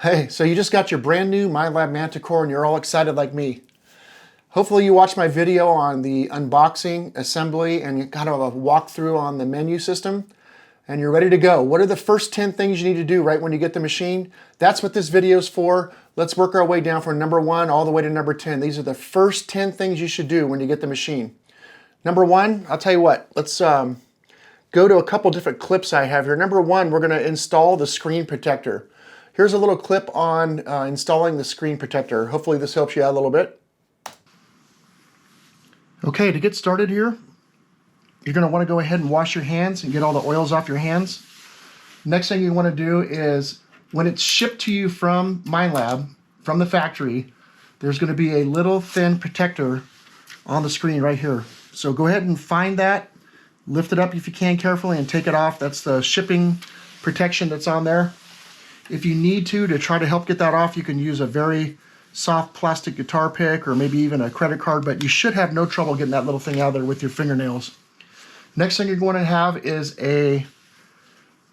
Hey, so you just got your brand new Minelab Manticore and you're all excited like me. Hopefully you watched my video on the unboxing, assembly, and kind of a walkthrough on the menu system, and you're ready to go. What are the first 10 things you need to do right when you get the machine? That's what this video is for. Let's work our way down from number 1 all the way to number 10. These are the first 10 things you should do when you get the machine. Number 1, I'll tell you what, let's go to a couple different clips I have here. Number 1, we're going to install the screen protector. Here's a little clip on installing the screen protector. Hopefully this helps you out a little bit. Okay, to get started here, you're going to want to go ahead and wash your hands and get all the oils off your hands. Next thing you want to do is, when it's shipped to you from Minelab, from the factory, there's going to be a little thin protector on the screen right here. So go ahead and find that, lift it up if you can carefully and take it off. That's the shipping protection that's on there. If you need to try to help get that off, you can use a very soft plastic guitar pick or maybe even a credit card, but you should have no trouble getting that little thing out of there with your fingernails. Next thing you're going to have is a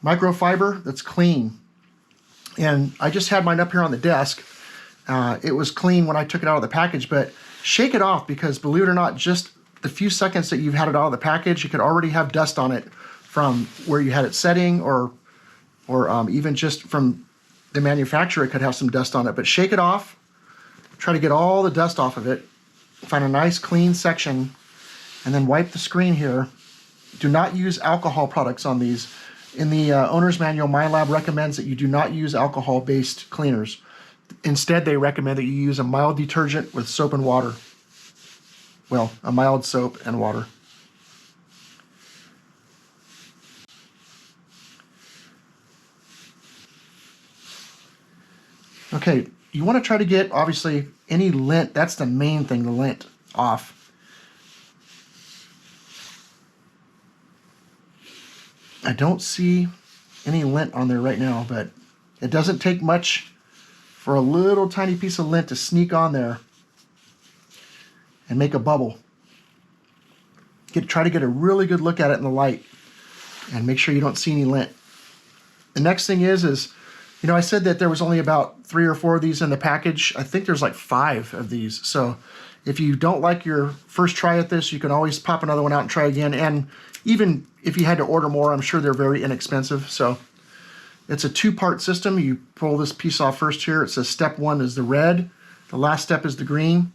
microfiber that's clean. And I just had mine up here on the desk. It was clean when I took it out of the package, but shake it off because, believe it or not, just the few seconds that you've had it out of the package, you could already have dust on it from where you had it setting, or even just from the manufacturer, it could have some dust on it. But shake it off. Try to get all the dust off of it. Find a nice clean section and then wipe the screen here. Do not use alcohol products on these. In the owner's manual, Minelab recommends that you do not use alcohol-based cleaners. Instead, they recommend that you use a mild detergent with soap and water. Well, a mild soap and water. Okay, you want to try to get, obviously, any lint. That's the main thing, the lint, off. I don't see any lint on there right now, but it doesn't take much for a little tiny piece of lint to sneak on there and make a bubble. Try to get a really good look at it in the light and make sure you don't see any lint. The next thing is, you know, I said that there was only about 3 or 4 of these in the package. I think there's like 5 of these. So if you don't like your first try at this, you can always pop another one out and try again. And even if you had to order more, I'm sure they're very inexpensive. So it's a 2-part system. You pull this piece off first here. It says step 1 is the red. The last step is the green.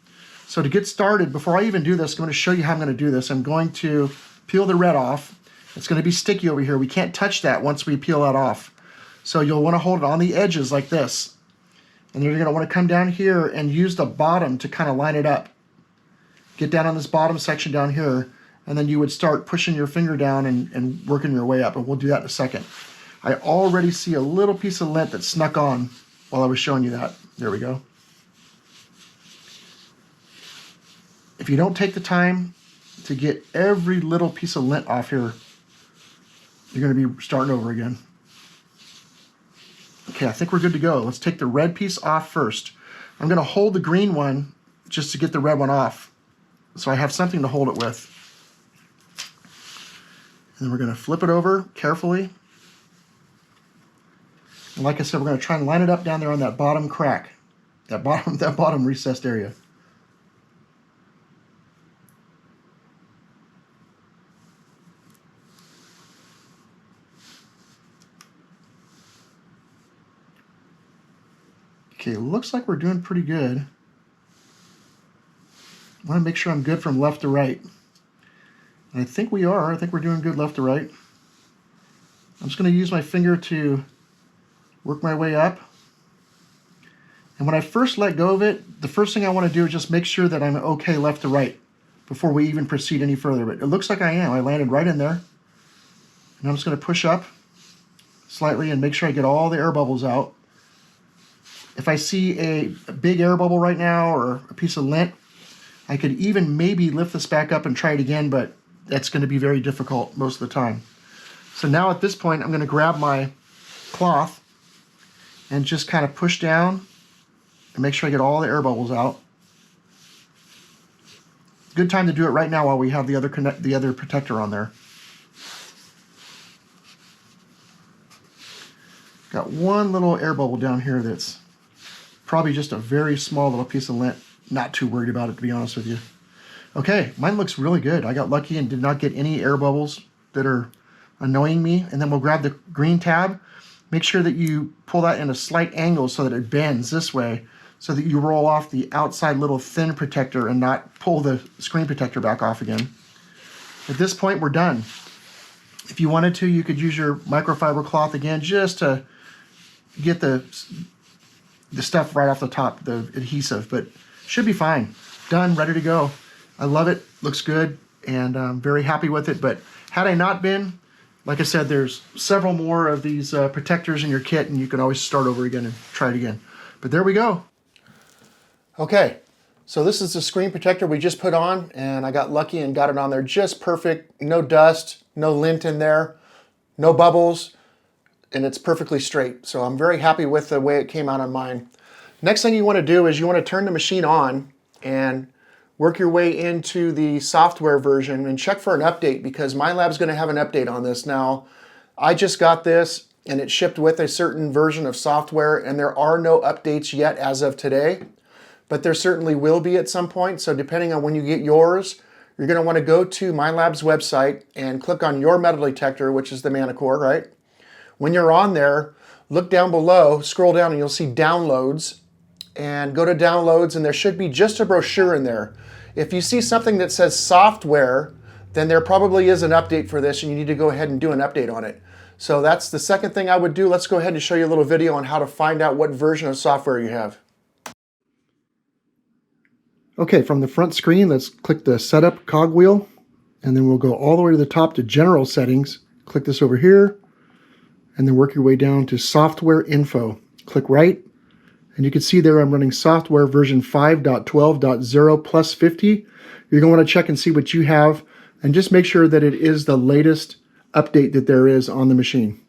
So to get started, before I even do this, I'm going to show you how I'm going to do this. I'm going to peel the red off. It's going to be sticky over here. We can't touch that once we peel that off. So you'll want to hold it on the edges like this. And you're going to want to come down here and use the bottom to kind of line it up. Get down on this bottom section down here, and then you would start pushing your finger down and working your way up. And we'll do that in a second. I already see a little piece of lint that snuck on while I was showing you that. There we go. If you don't take the time to get every little piece of lint off here, you're going to be starting over again. Okay, I think we're good to go. Let's take the red piece off first. I'm going to hold the green one just to get the red one off, so I have something to hold it with. And then we're going to flip it over carefully. And like I said, we're going to try and line it up down there on that bottom crack, that bottom recessed area. Okay, looks like we're doing pretty good. I want to make sure I'm good from left to right. And I think we are. I think we're doing good left to right. I'm just going to use my finger to work my way up. And when I first let go of it, the first thing I want to do is just make sure that I'm okay left to right before we even proceed any further. But it looks like I am. I landed right in there. And I'm just going to push up slightly and make sure I get all the air bubbles out. If I see a big air bubble right now or a piece of lint, I could even maybe lift this back up and try it again, but that's going to be very difficult most of the time. So now at this point, I'm going to grab my cloth and just kind of push down and make sure I get all the air bubbles out. Good time to do it right now while we have the other protector on there. Got one little air bubble down here that's Probably just a very small little piece of lint. Not too worried about it, to be honest with you. Okay, mine looks really good. I got lucky and did not get any air bubbles that are annoying me. And then we'll grab the green tab. Make sure that you pull that in a slight angle so that it bends this way, so that you roll off the outside little thin protector and not pull the screen protector back off again. At this point, we're done. If you wanted to, you could use your microfiber cloth again just to get the stuff right off the top, the adhesive, but should be fine. Done, ready to go. I love it, looks good, and I'm very happy with it. But had I not been, like I said, there's several more of these protectors in your kit, and you can always start over again and try it again. But there we go. Okay, so this is the screen protector we just put on, and I got lucky and got it on there just perfect. No dust, no lint in there, no bubbles, and it's perfectly straight. So I'm very happy with the way it came out on mine. Next thing you want to do is you want to turn the machine on and work your way into the software version and check for an update, because Minelab's going to have an update on this. Now, I just got this and it shipped with a certain version of software, and there are no updates yet as of today, but there certainly will be at some point. So depending on when you get yours, you're going to want to go to Minelab's website and click on your metal detector, which is the Manticore, right? When you're on there, look down below, scroll down, and you'll see downloads, and go to downloads, and there should be just a brochure in there. If you see something that says software, then there probably is an update for this, and you need to go ahead and do an update on it. So that's the second thing I would do. Let's go ahead and show you a little video on how to find out what version of software you have. Okay, from the front screen, let's click the setup cogwheel, and then we'll go all the way to the top to general settings. Click this over here, and then work your way down to software info. Click right, and you can see there I'm running software version 5.12.0 plus 50. You're going to want to check and see what you have, and just make sure that it is the latest update that there is on the machine.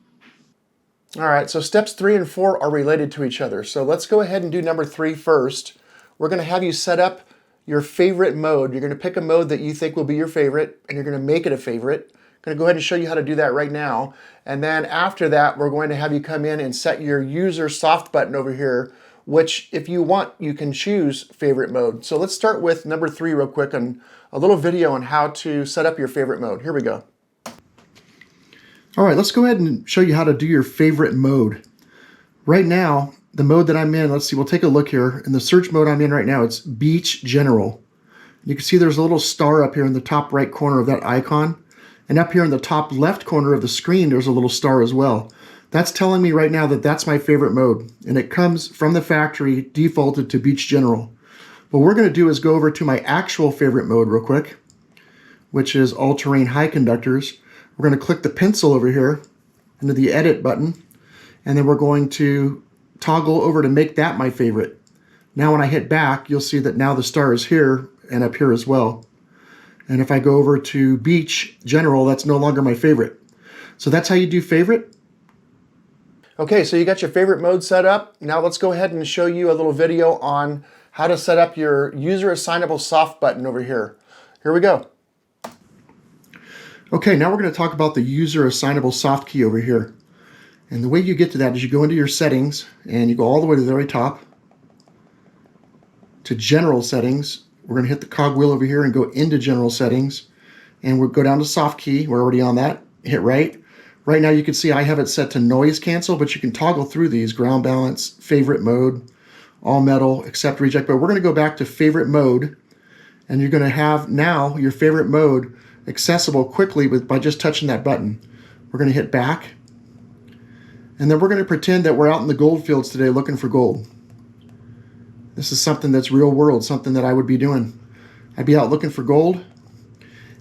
All right, so steps 3 and 4 are related to each other. So let's go ahead and do number 3 first. We're going to have you set up your favorite mode. You're going to pick a mode that you think will be your favorite, and you're going to make it a favorite. I'm going to go ahead and show you how to do that right now. And then after that, we're going to have you come in and set your user soft button over here, which if you want, you can choose favorite mode. So let's start with number 3 real quick, and a little video on how to set up your favorite mode. Here we go. All right, let's go ahead and show you how to do your favorite mode. Right now, the mode that I'm in, let's see, we'll take a look here. In the search mode I'm in right now, it's Beach General. You can see there's a little star up here in the top right corner of that icon. And up here in the top left corner of the screen, there's a little star as well. That's telling me right now that that's my favorite mode. And it comes from the factory defaulted to Beach General. What we're going to do is go over to my actual favorite mode real quick, which is All-Terrain High Conductors. We're going to click the pencil over here into the Edit button. And then we're going to toggle over to make that my favorite. Now when I hit back, you'll see that now the star is here and up here as well. And if I go over to Beach General, that's no longer my favorite. So that's how you do favorite. Okay, so you got your favorite mode set up. Now let's go ahead and show you a little video on how to set up your user assignable soft button over here. Here we go. Okay, now we're going to talk about the user assignable soft key over here. And the way you get to that is you go into your settings and you go all the way to the very top to general settings. We're going to hit the cogwheel over here and go into general settings, and we'll go down to soft key. We're already on that. Hit right. Right now you can see I have it set to noise cancel, but you can toggle through these: ground balance, favorite mode, all metal, accept, reject. But we're going to go back to favorite mode, and you're going to have now your favorite mode accessible quickly by just touching that button. We're going to hit back, and then we're going to pretend that we're out in the gold fields today looking for gold. This is something that's real world, something that I would be doing. I'd be out looking for gold,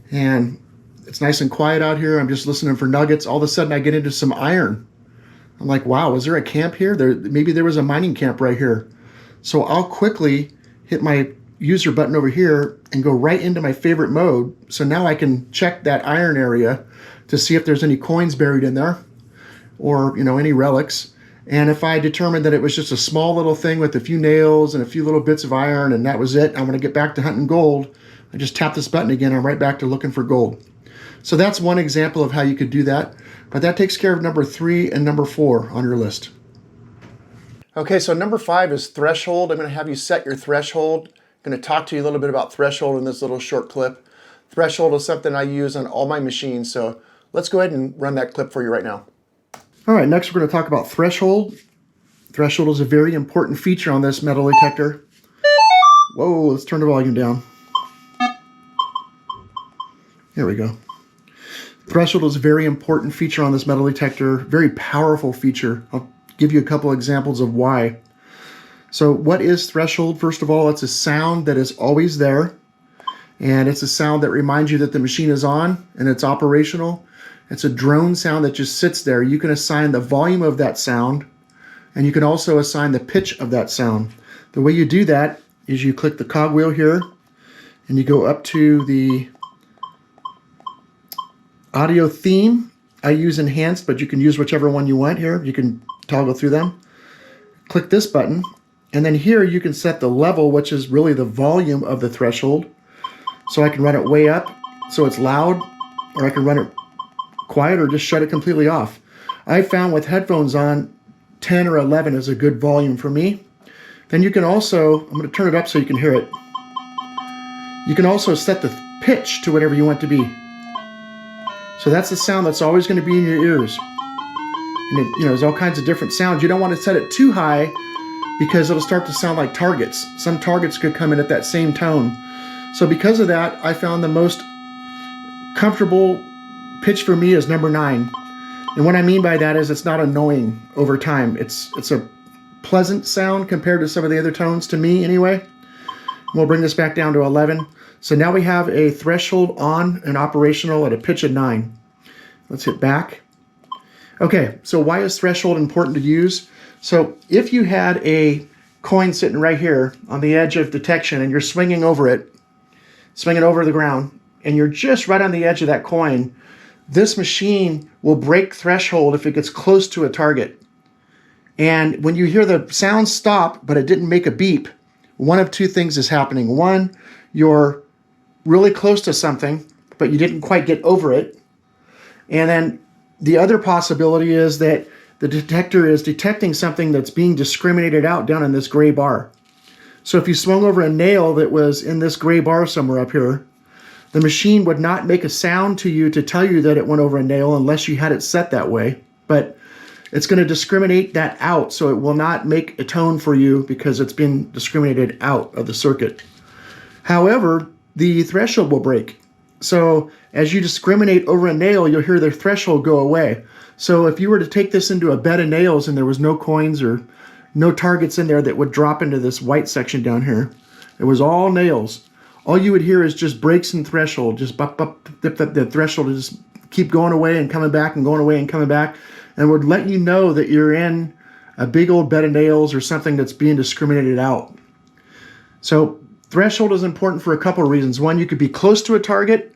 and it's nice and quiet out here. I'm just listening for nuggets. All of a sudden I get into some iron. I'm like, wow, is there a camp here? Maybe there was a mining camp right here. So I'll quickly hit my user button over here and go right into my favorite mode. So now I can check that iron area to see if there's any coins buried in there, or any relics. And if I determined that it was just a small little thing with a few nails and a few little bits of iron and that was it, I'm going to get back to hunting gold, I just tap this button again, I'm right back to looking for gold. So that's one example of how you could do that. But that takes care of number 3 and number 4 on your list. Okay, so number 5 is threshold. I'm going to have you set your threshold. I'm going to talk to you a little bit about threshold in this little short clip. Threshold is something I use on all my machines, so let's go ahead and run that clip for you right now. All right, next we're going to talk about threshold. Threshold is a very important feature on this metal detector. Whoa, let's turn the volume down. There we go. Threshold is a very important feature on this metal detector, very powerful feature. I'll give you a couple examples of why. So what is threshold? First of all, it's a sound that is always there, and it's a sound that reminds you that the machine is on and it's operational. It's a drone sound that just sits there. You can assign the volume of that sound, and you can also assign the pitch of that sound. The way you do that is you click the cogwheel here, and you go up to the audio theme. I use enhanced, but you can use whichever one you want here. You can toggle through them. Click this button, and then here you can set the level, which is really the volume of the threshold. So I can run it way up so it's loud, or I can run it quiet or just shut it completely off. I found with headphones on, 10 or 11 is a good volume for me. Then you can also, I'm going to turn it up so you can hear it. You can also set the pitch to whatever you want it to be. So that's the sound that's always going to be in your ears. And there's all kinds of different sounds. You don't want to set it too high because it'll start to sound like targets. Some targets could come in at that same tone. So because of that, I found the most comfortable pitch for me is number 9. And what I mean by that is it's not annoying over time. It's a pleasant sound compared to some of the other tones, to me anyway. We'll bring this back down to 11. So now we have a threshold on and operational at a pitch of 9. Let's hit back. Okay, so why is threshold important to use? So if you had a coin sitting right here on the edge of detection and you're swinging over it, swinging over the ground, and you're just right on the edge of that coin, this machine will break threshold if it gets close to a target. And when you hear the sound stop, but it didn't make a beep, one of two things is happening. One, you're really close to something, but you didn't quite get over it. And then the other possibility is that the detector is detecting something that's being discriminated out down in this gray bar. So if you swung over a nail that was in this gray bar somewhere up here, the machine would not make a sound to you to tell you that it went over a nail unless you had it set that way. But it's going to discriminate that out, so it will not make a tone for you because it's been discriminated out of the circuit. However, the threshold will break. So as you discriminate over a nail, you'll hear the threshold go away. So if you were to take this into a bed of nails and there was no coins or no targets in there that would drop into this white section down here, it was all nails. All you would hear is just breaks in threshold, just the threshold would just keep going away and coming back and going away and coming back, and would let you know that you're in a big old bed of nails or something that's being discriminated out. So threshold is important for a couple of reasons. One, you could be close to a target,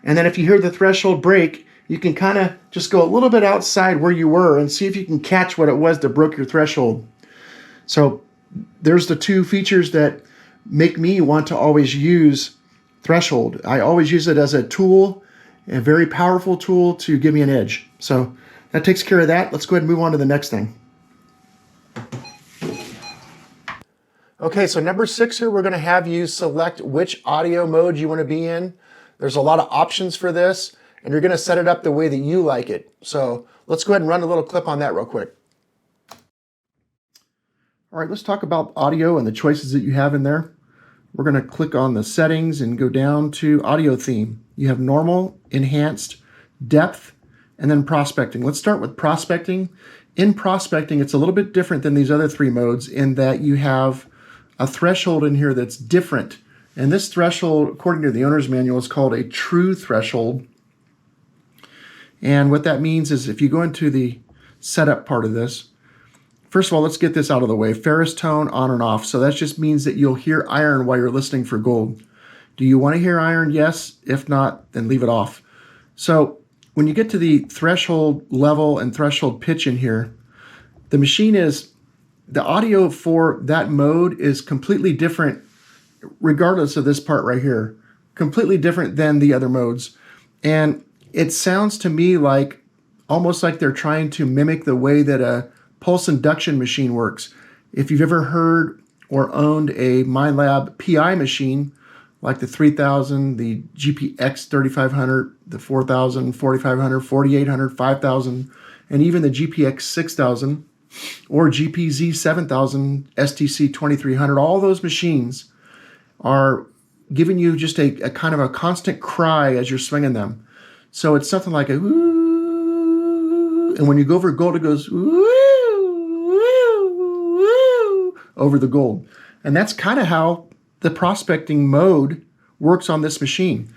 and then if you hear the threshold break, you can kind of just go a little bit outside where you were and see if you can catch what it was that broke your threshold. So there's the two features that make me want to always use threshold. I always use it as a tool, a very powerful tool to give me an edge. So that takes care of that. Let's go ahead and move on to the next thing. Okay, so number 6 here, we're going to have you select which audio mode you want to be in. There's a lot of options for this, and you're going to set it up the way that you like it. So let's go ahead and run a little clip on that real quick. All right, let's talk about audio and the choices that you have in there. We're going to click on the settings and go down to audio theme. You have normal, enhanced, depth, and then prospecting. Let's start with prospecting. In prospecting, it's a little bit different than these other 3 modes in that you have a threshold in here that's different. And this threshold, according to the owner's manual, is called a true threshold. And what that means is if you go into the setup part of this, first of all, let's get this out of the way. Ferrous tone on and off. So that just means that you'll hear iron while you're listening for gold. Do you want to hear iron? Yes. If not, then leave it off. So when you get to the threshold level and threshold pitch in here, the machine is, the audio for that mode is completely different regardless of this part right here. Completely different than the other modes. And it sounds to me like, almost like they're trying to mimic the way that a pulse induction machine works. If you've ever heard or owned a Minelab PI machine, like the 3000, the GPX 3500, the 4000, 4500, 4800, 5000, and even the GPX 6000 or GPZ 7000, STC 2300, all those machines are giving you just a kind of a constant cry as you're swinging them. So it's something like a woo, and when you go over gold, it goes woo, woo, woo, over the gold. And that's kind of how the prospecting mode works on this machine.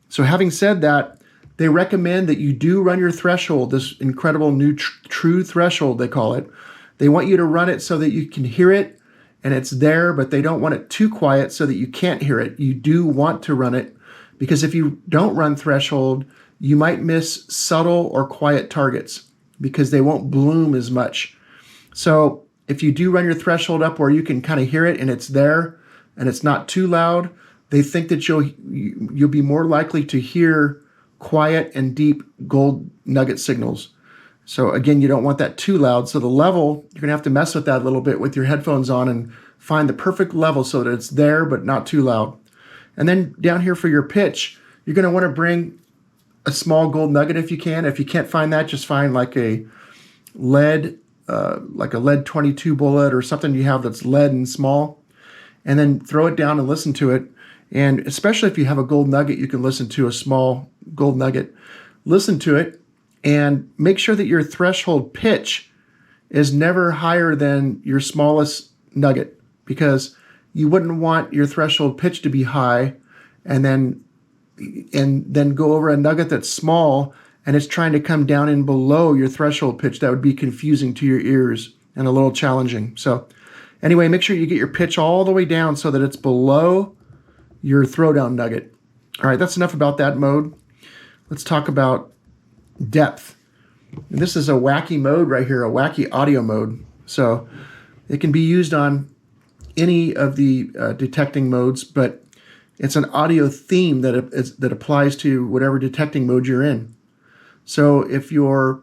So having said that, they recommend that you do run your threshold, this incredible new true threshold, they call it. They want you to run it so that you can hear it and it's there, but they don't want it too quiet so that you can't hear it. You do want to run it, because if you don't run threshold, you might miss subtle or quiet targets because they won't bloom as much. So if you do run your threshold up where you can kind of hear it and it's there and it's not too loud, they think that you'll be more likely to hear quiet and deep gold nugget signals. So again, you don't want that too loud. So the level, you're gonna have to mess with that a little bit with your headphones on and find the perfect level so that it's there but not too loud. And then down here for your pitch, you're gonna wanna bring a small gold nugget if you can. If you can't find that, just find like a lead 22 bullet or something you have that's lead and small, and then throw it down and listen to it. And especially if you have a gold nugget, you can listen to a small gold nugget. Listen to it and make sure that your threshold pitch is never higher than your smallest nugget, because you wouldn't want your threshold pitch to be high and then go over a nugget that's small and it's trying to come down in below your threshold pitch. That would be confusing to your ears and a little challenging. So anyway, make sure you get your pitch all the way down so that it's below your throwdown nugget. All right, that's enough about that mode. Let's talk about depth. And this is a wacky mode right here, a wacky audio mode. So it can be used on any of the detecting modes, but it's an audio theme that applies to whatever detecting mode you're in. So if you're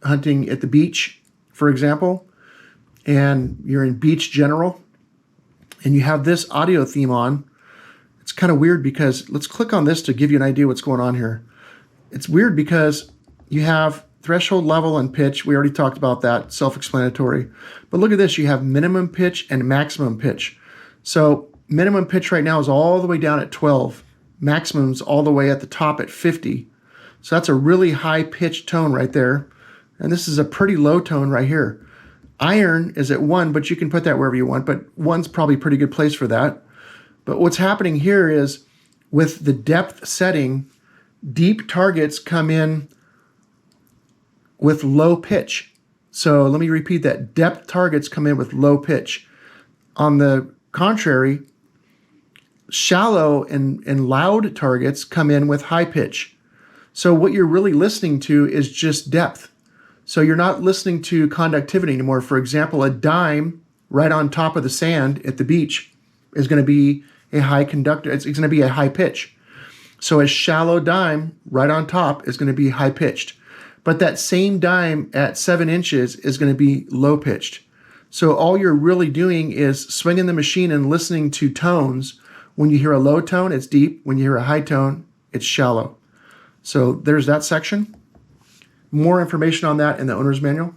hunting at the beach, for example, and you're in beach general, and you have this audio theme on, it's kind of weird because, let's click on this to give you an idea what's going on here. It's weird because you have threshold, level, and pitch. We already talked about that, self-explanatory. But look at this, you have minimum pitch and maximum pitch. So minimum pitch right now is all the way down at 12. Maximum's all the way at the top at 50. So that's a really high pitched tone right there. And this is a pretty low tone right here. Iron is at 1, but you can put that wherever you want, but 1's probably a pretty good place for that. But what's happening here is, with the depth setting, deep targets come in with low pitch. So let me repeat that. Depth targets come in with low pitch. On the contrary, shallow and loud targets come in with high pitch. So what you're really listening to is just depth. So you're not listening to conductivity anymore. For example, a dime right on top of the sand at the beach is going to be a high conductor. It's going to be a high pitch. So a shallow dime right on top is going to be high pitched. But that same dime at 7 inches is going to be low pitched. So all you're really doing is swinging the machine and listening to tones. When you hear a low tone, it's deep. When you hear a high tone, it's shallow. So there's that section. More information on that in the owner's manual.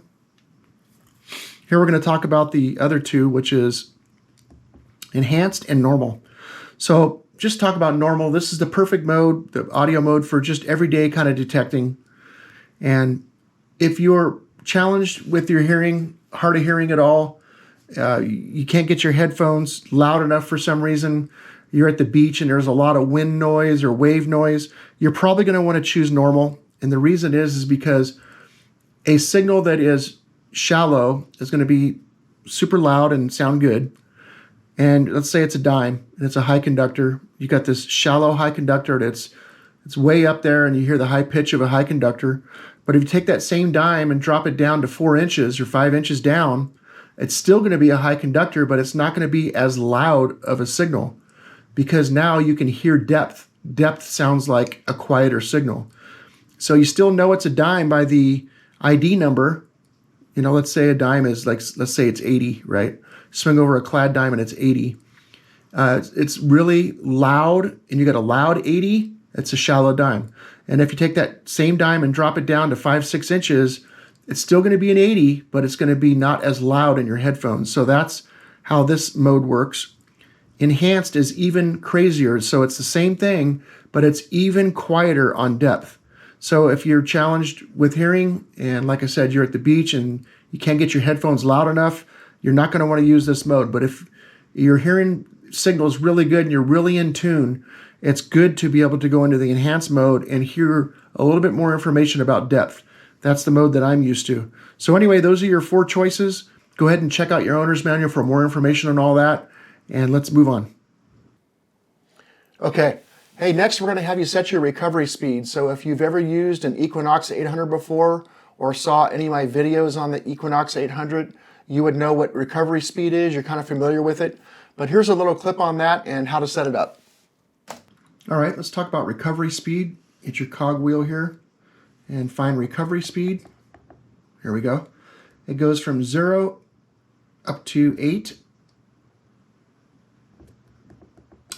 Here we're going to talk about the other two, which is enhanced and normal. So just talk about normal. This is the perfect mode, the audio mode for just everyday kind of detecting. And if you're challenged with your hearing, hard of hearing at all, you can't get your headphones loud enough for some reason, you're at the beach and there's a lot of wind noise or wave noise, you're probably going to want to choose normal. And the reason is because a signal that is shallow is going to be super loud and sound good. And let's say it's a dime and it's a high conductor. You got this shallow high conductor that's it's way up there and you hear the high pitch of a high conductor. But if you take that same dime and drop it down to 4 inches or 5 inches down, it's still going to be a high conductor, but it's not going to be as loud of a signal, because now you can hear depth. Depth sounds like a quieter signal. So you still know it's a dime by the ID number, You know, let's say a dime is like, let's say it's 80, right? Swing over a clad dime and it's 80. It's really loud, and you got a loud 80, it's a shallow dime. And if you take that same dime and drop it down to 5-6 inches, it's still going to be an 80, but it's going to be not as loud in your headphones. So that's how this mode works. Enhanced is even crazier. So it's the same thing, but it's even quieter on depth. So if you're challenged with hearing, and like I said, you're at the beach and you can't get your headphones loud enough, you're not going to want to use this mode. But if you're hearing signals really good and you're really in tune, it's good to be able to go into the enhanced mode and hear a little bit more information about depth. That's the mode that I'm used to. So anyway, those are your 4 choices. Go ahead and check out your owner's manual for more information on all that, and let's move on. Okay. Hey, next we're going to have you set your recovery speed. So if you've ever used an Equinox 800 before or saw any of my videos on the Equinox 800, you would know what recovery speed is. You're kind of familiar with it. But here's a little clip on that and how to set it up. All right, let's talk about recovery speed. Hit your cog wheel here and find recovery speed. Here we go. It goes from 0 up to 8.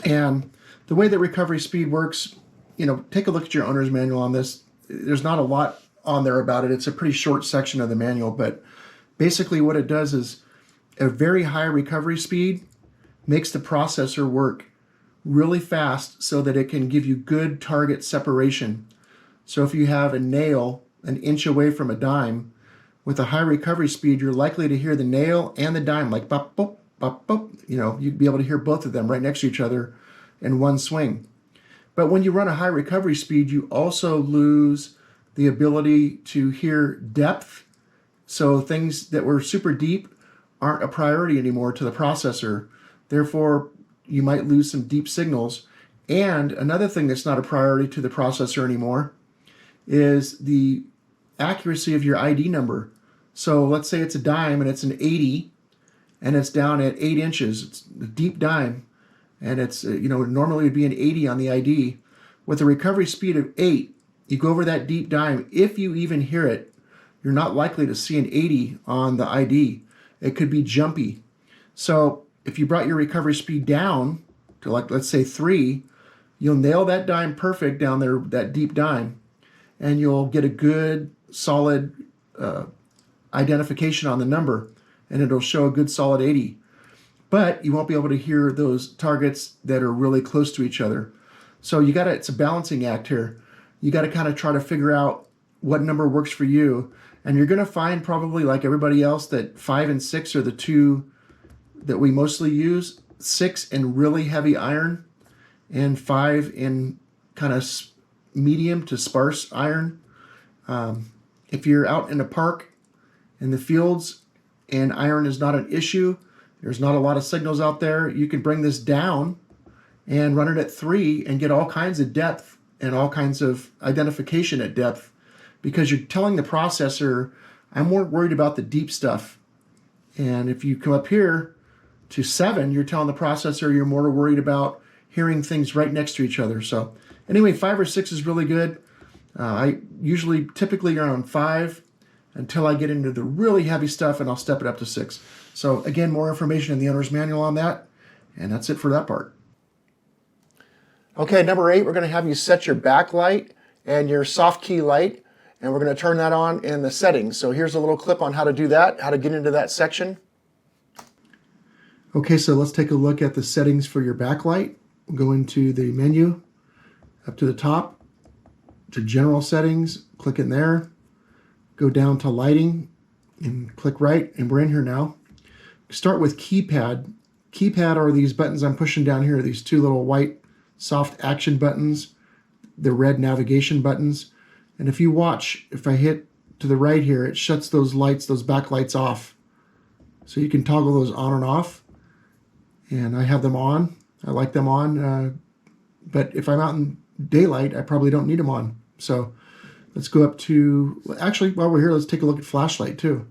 And the way that recovery speed works, you know, take a look at your owner's manual on this. There's not a lot on there about it. It's a pretty short section of the manual, but basically what it does is a very high recovery speed makes the processor work really fast so that it can give you good target separation. So if you have a nail an inch away from a dime, with a high recovery speed, you're likely to hear the nail and the dime like bop, bop, bop, bop. You know, you'd be able to hear both of them right next to each other in one swing. But when you run a high recovery speed, you also lose the ability to hear depth. So things that were super deep aren't a priority anymore to the processor. Therefore, you might lose some deep signals. And another thing that's not a priority to the processor anymore is the accuracy of your ID number. So let's say it's a dime and it's an 80 and it's down at 8 inches. It's a deep dime and it's, you know, normally it would be an 80 on the ID. With a recovery speed of 8, you go over that deep dime. If you even hear it, you're not likely to see an 80 on the ID. It could be jumpy. So if you brought your recovery speed down to, like, let's say 3, you'll nail that dime perfect down there, that deep dime, and you'll get a good solid identification on the number, and it'll show a good solid 80. But you won't be able to hear those targets that are really close to each other. So you gotta, it's a balancing act here. You gotta kind of try to figure out what number works for you. And you're gonna find, probably like everybody else, that 5 and 6 are the 2 that we mostly use. 6 in really heavy iron and 5 in kind of medium to sparse iron. If you're out in a park in the fields and iron is not an issue, there's not a lot of signals out there, you can bring this down and run it at 3 and get all kinds of depth and all kinds of identification at depth, because you're telling the processor, I'm more worried about the deep stuff. And if you come up here to 7, you're telling the processor you're more worried about hearing things right next to each other. So anyway, 5 or 6 is really good. I usually typically are on 5 until I get into the really heavy stuff, and I'll step it up to 6. So again, more information in the owner's manual on that, and that's it for that part. Okay, number 8, we're going to have you set your backlight and your soft key light, and we're going to turn that on in the settings. So here's a little clip on how to do that, how to get into that section. Okay, so let's take a look at the settings for your backlight. We'll go into the menu, up to the top, to general settings, click in there, go down to lighting, and click right, and we're in here now. Start with keypad. Keypad are these buttons I'm pushing down here, these 2 little white soft action buttons, the red navigation buttons. And if you watch, if I hit to the right here, it shuts those lights, those backlights off. So you can toggle those on and off. And I have them on. I like them on. But if I'm out in daylight, I probably don't need them on. So let's go up to, actually, while we're here, let's take a look at flashlight too.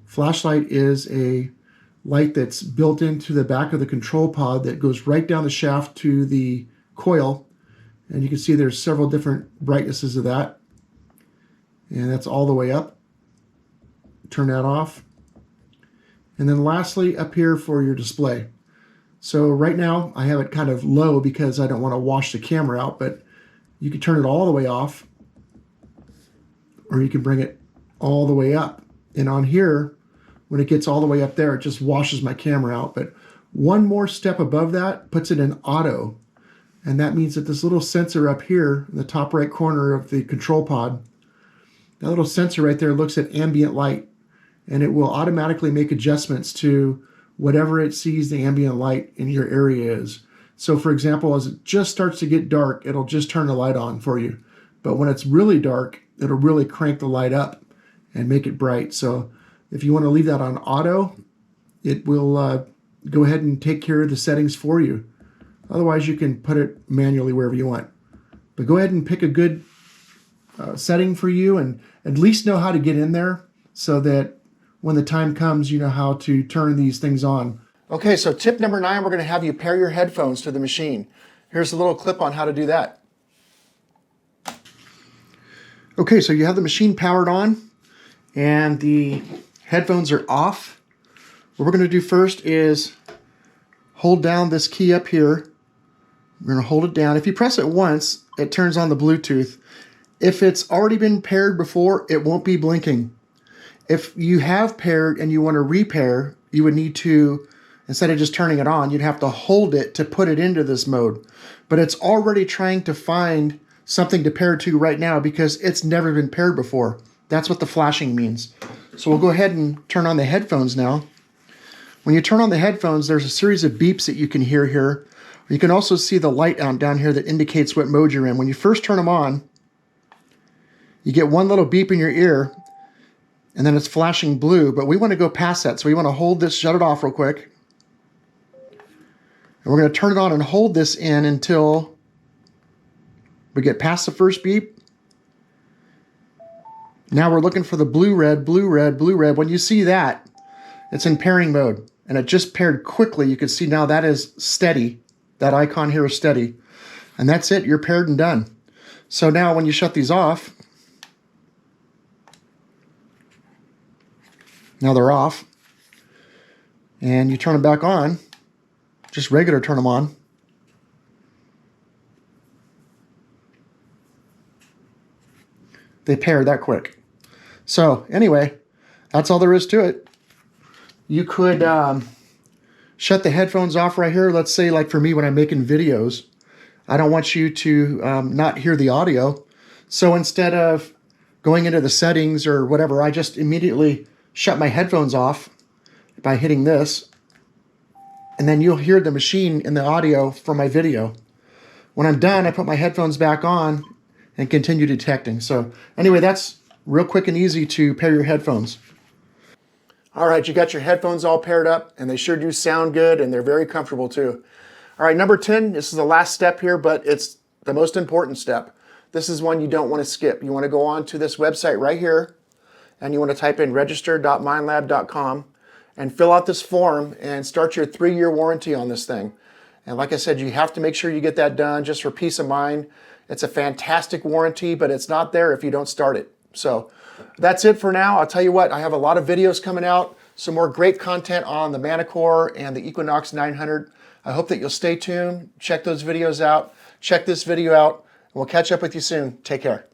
Flashlight is a light that's built into the back of the control pod that goes right down the shaft to the coil. And you can see there's several different brightnesses of that. And that's all the way up. turn that off. And then lastly, up here for your display. So right now I have it kind of low because I don't want to wash the camera out, but you can turn it all the way off, or you can bring it all the way up. And on here, when it gets all the way up there, it just washes my camera out. But one more step above that puts it in auto. And that means that this little sensor up here in the top right corner of the control pod, that little sensor right there looks at ambient light, and it will automatically make adjustments to whatever it sees the ambient light in your area is. So for example, as it just starts to get dark, it'll just turn the light on for you. But when it's really dark, it'll really crank the light up and make it bright. So if you want to leave that on auto, it will go ahead and take care of the settings for you. Otherwise, you can put it manually wherever you want. But go ahead and pick a good setting for you, and at least know how to get in there so that when the time comes, you know how to turn these things on. Okay, so tip number 9, we're going to have you pair your headphones to the machine. Here's a little clip on how to do that. Okay, so you have the machine powered on and the headphones are off. What we're going to do first is hold down this key up here. We're going to hold it down. If you press it once, it turns on the Bluetooth. If it's already been paired before, it won't be blinking. If you have paired and you want to repair, you would need to, instead of just turning it on, you'd have to hold it to put it into this mode. But it's already trying to find something to pair to right now because it's never been paired before. That's what the flashing means. So we'll go ahead and turn on the headphones now. When you turn on the headphones, there's a series of beeps that you can hear here. You can also see the light down here that indicates what mode you're in. When you first turn them on, you get one little beep in your ear, and then it's flashing blue, but we want to go past that. So we want to hold this, shut it off real quick. And we're going to turn it on and hold this in until we get past the first beep. Now we're looking for the blue, red, blue, red, blue, red. When you see that, it's in pairing mode, and it just paired quickly. You can see now that is steady. That icon here is steady. And that's it, you're paired and done. So now when you shut these off, now they're off, and you turn them back on, just regular turn them on. They pair that quick. So anyway, that's all there is to it. You could shut the headphones off right here. Let's say, like for me, when I'm making videos, I don't want you to not hear the audio. So instead of going into the settings or whatever, I just immediately shut my headphones off by hitting this, and then you'll hear the machine in the audio from my video. When I'm done, I put my headphones back on and continue detecting. So anyway, that's real quick and easy to pair your headphones. All right, you got your headphones all paired up, and they sure do sound good, and they're very comfortable too. All right, number 10, this is the last step here, but it's the most important step. This is one you don't want to skip. You want to go on to this website right here, and you want to type in register.minelab.com and fill out this form and start your 3-year warranty on this thing. And like I said, you have to make sure you get that done just for peace of mind. It's a fantastic warranty, but it's not there if you don't start it. So that's it for now. I'll tell you what, I have a lot of videos coming out, some more great content on the Manticore and the Equinox 900. I hope that you'll stay tuned, check those videos out, check this video out, and we'll catch up with you soon. Take care.